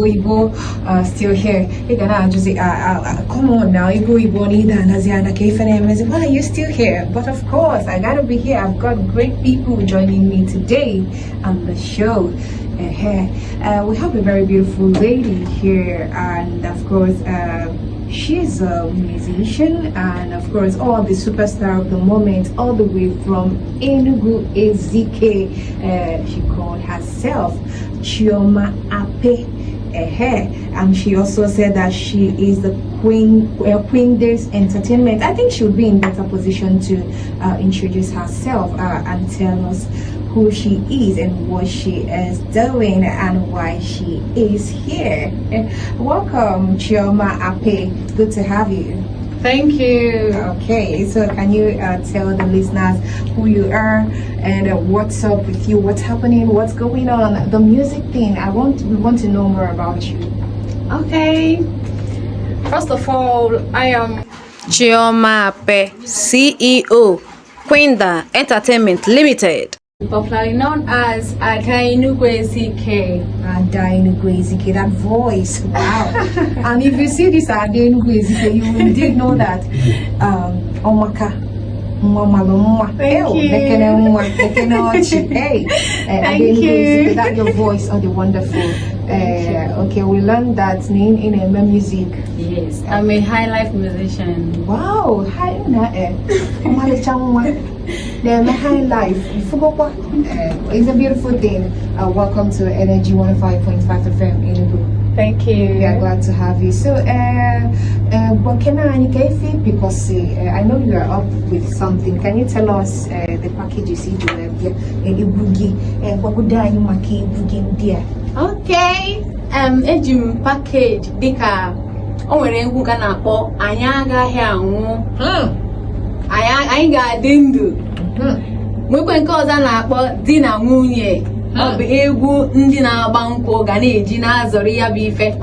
oyibo still here. You're gonna just say, come on now, oyibo why are you still here? But of course, I gotta be here. I've got great people joining me today on the show. We have a very beautiful lady here, and of course, she's a musician, and of course, all the superstar of the moment, all the way from Enugu-Ezike. She called herself Chioma Ape. And she also said that she is the Queen Days Entertainment. I think she would be in better position to introduce herself and tell us who she is and what she is doing and why she is here. Welcome, Chioma Ape. Good to have you. Thank you. Okay, so can you tell the listeners who you are and what's up with you, what's happening, what's going on, the music thing? We want to know more about you. Okay. First of all, I am Chioma Ape, CEO, Quinda Entertainment Limited. Popularly known as Enugu-Ezike. Enugu-Ezike, that voice, wow. And if you see this Enugu-Ezike, you did know that Omaka. Thank you. Hey, Thank you. That your voice are the wonderful. Okay, we learned that name in music. Yes, I'm a high life musician. Wow, high life. It's a beautiful thing. Welcome to Energy 105.5 FM Enugu. Thank you. We are glad to have you. So, what can I feel? Because I know you are up with something. Can you tell us the package you see to what would you make there? Okay. Ejim package dika o nwere egwu ga na-akpọ anyị agaghị anwụ. Anyị ga-adị ndụ. Nwekwe nke ọzọ na-akpọ di na nwunye. Ọ bụ egwu ndị na-agba nkwụ ga na-eji na-azọrị ya bụ ife.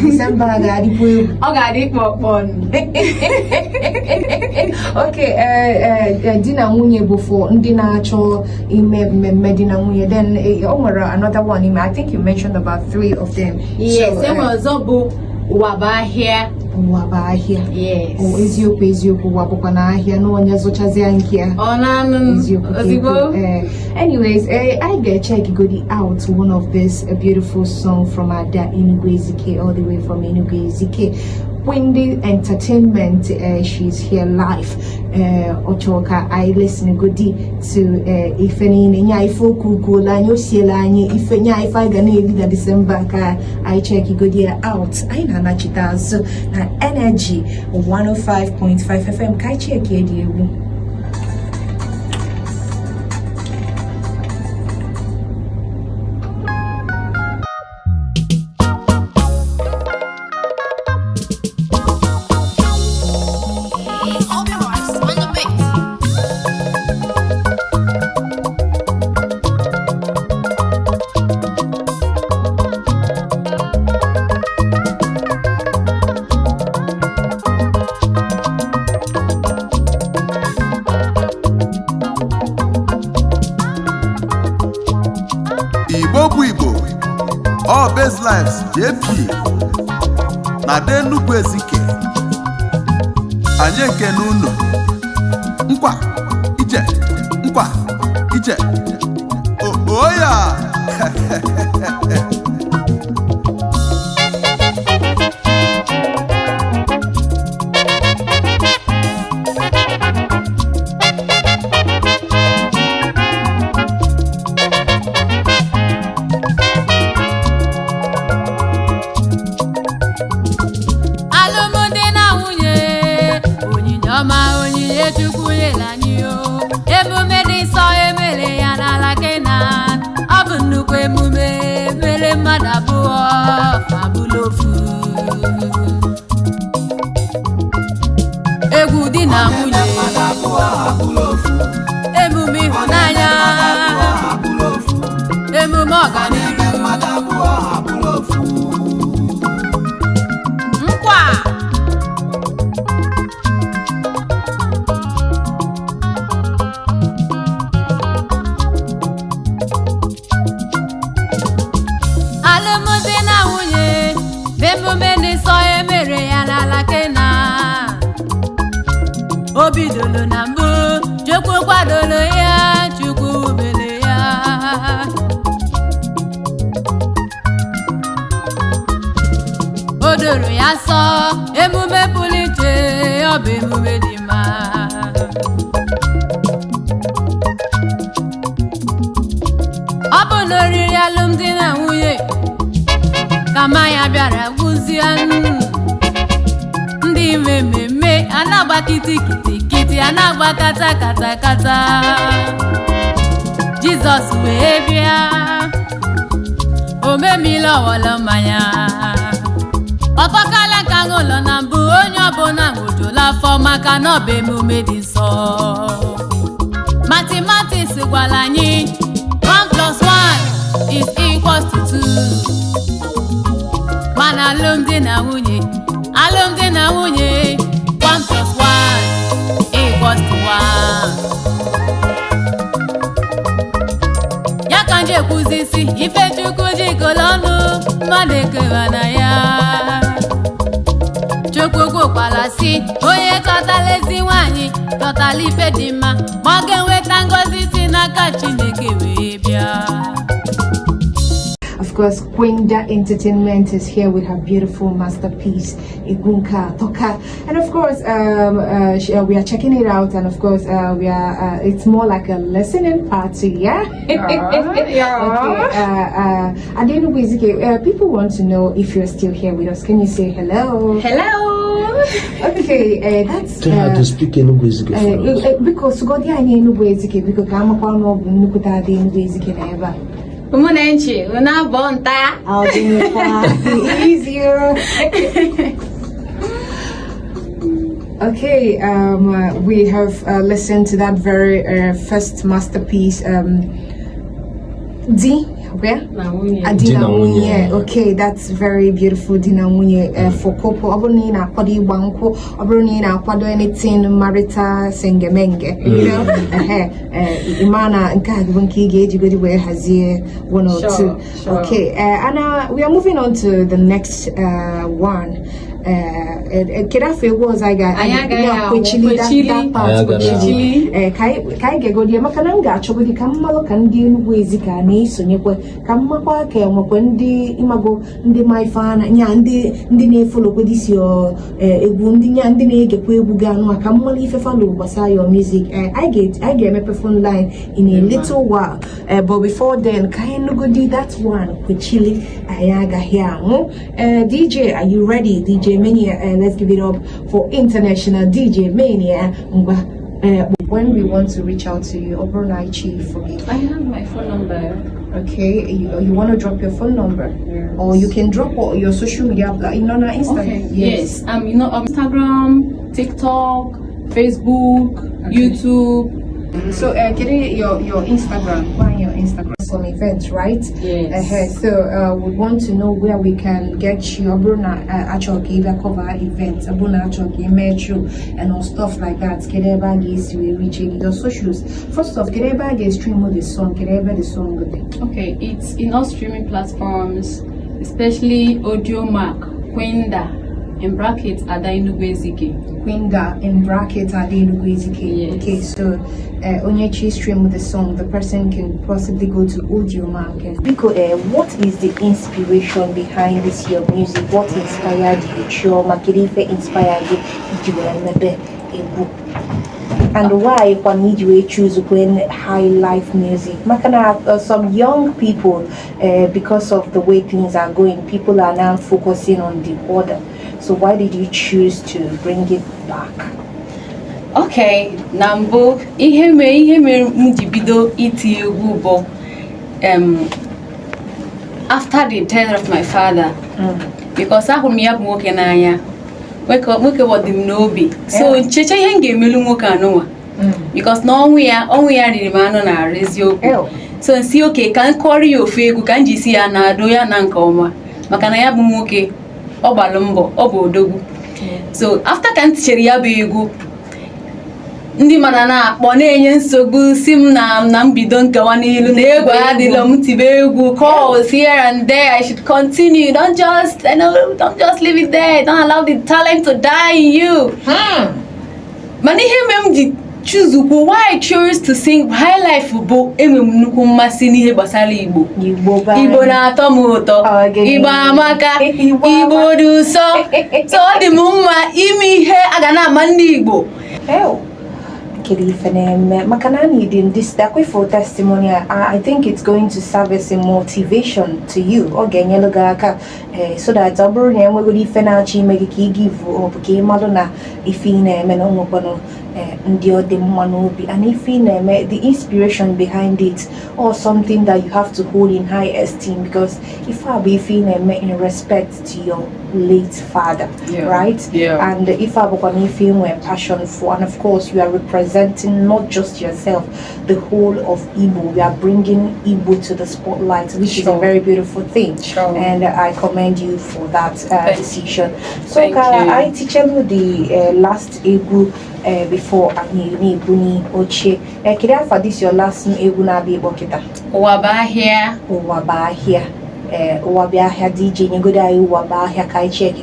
December ga-adịkwa egwu. Ọ ga-adị kpọkpọ. Okay, di na nwunye bụ for ndị na-achọ ime mmemme di na nwunye. Then o nwere another one. I think you mentioned about 3 of them. Yes, ọzọ bụ Wabahia. Yes. Oh, eziokwu wabukwa na ahịa na onye zụchazia nke ya. Eziokwu. Anyways, I get check Godi out one of this beautiful song from Ada Enugu-Ezike, all the way from Enugu-Ezike. Windy Entertainment, she's here live. Ochoka, I listen Godi to if any ifo kukola nyosiela anyi if nya if I gana ebi December ka I check Godi out. I na nachita so na Energy 105.5 FM kai check edi ewu. Igbo all best lives JP na Enugu-Ezike anyị ekene unu nkwa ije oya emume dị nsọ emere ya n'ala Kenan, ọ bụ nnukwu emume mere mmadụ abụọ abụla ofu. Egwu di na nwunye, emume ịhụnanya, emume ọganihu, nkwa. Alụmdi na na nwunye emume n'ịsọ emere ya n'ala Kenan. O bidoro na mbụ Chukwu kwadoro ya, Chukwu mere ya. O doro ya nsọ, emume pụrụ iche, ọ bụ emume dị mma. Ọ bụ n'oriri alụmdi na nwunye ka mmanya bịara gwụzie. Ndị ime mmemme a na-agba kitikiti, a na-agba kata. Jizọs wee bịa, o memila ọwọlọ mmanya. Ọtọkala ka ṅụlọ na mbụ, onye ọbụla ṅụjụla afọ maka na ọ bụ emume dị nsọ. Mathematics gwara anyị 1 + 1 is equals to 2. Mana alụmdi na nwunye 1 + 1 equals to 1. Ya ka nje ekwuzi isi ife Chukwu jikọrọ ọnụ, mmadụ ekewa na ya. Chukwu gwakwara sị, onye chọtala ezi nwanyị chọtala ife dị mma, ma ọ ga-enweta ngọzi si n'aka Chineke wee bịa. Of course, Quinda Entertainment is here with her beautiful masterpiece, Igunka Toka, and of course, we are checking it out, and of course, we are. It's more like a listening party, yeah. Yeah. Okay. And Enugu-Ezike, people want to know if you're still here with us. Can you say hello? Hello. Okay, that's. Tell her to speak Enugu-Ezike for us. Because God, yeah, Enugu-Ezike, because I'm a part of Enugu-Ezike never. Umunenchi, una bonta. I'll do it easier. Okay, we have listened to that very first masterpiece, Adina Munye. Okay, that's very beautiful, Dina Munye. For couple, Abonina, Podi Banko, Abonina, Pado anything, Marita, Sengemenge. You know, Imana and Kagwunki Gage, you go has here 1 or 2. Okay, and we are moving on to the next one. Kirafe was I got that part kai gego dia makananga chobodi kamalo kandi Enugu-Ezike na isonyekwe kamakwa ke omokwe ndi imago ndi maifana nya ndi na-efolo kwedisio egwu ndi nya ndi na-egekwa egwu ganu aka mmali ife follow gbasa your music. I get my phone line in a little while, but before then kai Enugu that one kwechili ayaga here. DJ, are you ready? DJ Mania, let's give it up for international DJ Mania. When we want to reach out to you, overnight chief, I have my phone number. Okay, you want to drop your phone number, yes. Or you can drop your social media, on Instagram. Okay. Yes. Instagram, TikTok, Facebook, okay. YouTube. So, can your Instagram? Find your Instagram. Some events, right? Yes. So we want to know where we can get you Abrona actually cover events, Abrona actually metro and all stuff like that. Kereba is we reaching your socials. First off, Kereba is stream the song. Kereba the song good. Okay, it's in all streaming platforms, especially Audio Mark, Quinda, in brackets Ada Enugu-Ezike. Quinda in brackets Ada Enugu-Ezike. Yes. Okay, so Onyechi stream with the song, the person can possibly go to Audio Mark. Biko, what is the inspiration behind this your music? What inspired you? Sure, Makirife inspired you. And why when you choose when high life music? Makana, some young people, because of the way things are going, people are now focusing on the order. So why did you choose to bring it back? Okay, Nambo, ihe mere mujibido iti egwu bo after the death of my father, because ahụ m ya bụ nwoke n'anya, nwoke wọdị m n'obi, so cheche ihe m ga-emelu nwoke anụnwa, because na ọnwụ ya riri m anụ na arụ eziokwu. So nsi oke ka m kọrọ ya ofu egwu ka m ji si ya na ado ya na nke ọma, maka na ya bụ nwoke ọ gbalụ mbọ, ọ bụ odogwu. So after ka m tichere ya bụ egwu, ndị mana na-akpọ na-enye nsogbu si m na mbido nkewa n'ilu na egwu adịla m tibe egwu calls here and there. I should continue. Don't just leave it there. Don't allow the talent to die in you. Mana ihe m ji choose why I chose to sing high life bụ enwe m nnukwu mmasị n'ihe gbasara Igbo. Igbo na-atọ m ụtọ. Igbo amaka. Igbo dị ụsọ. So ọ dị m mma ime ihe a ga na-ama ndị Igbo. Makanani in this for testimony. I think it's going to serve as a motivation to you. So that we give and if the inspiration behind it or something that you have to hold in high esteem, because if I be feeling in respect to your late father, right? And if I be feeling passion for, and of course you are representing not just yourself, the whole of Igbo. We are bringing Igbo to the spotlight, which is a very beautiful thing, and I commend you for that decision. So I teach you the last Igbo before Ani Buni Oche. Kida for this your last Igbo na be bokita. Wabahia Wabahia DJ Nyegoda Wabahia kai check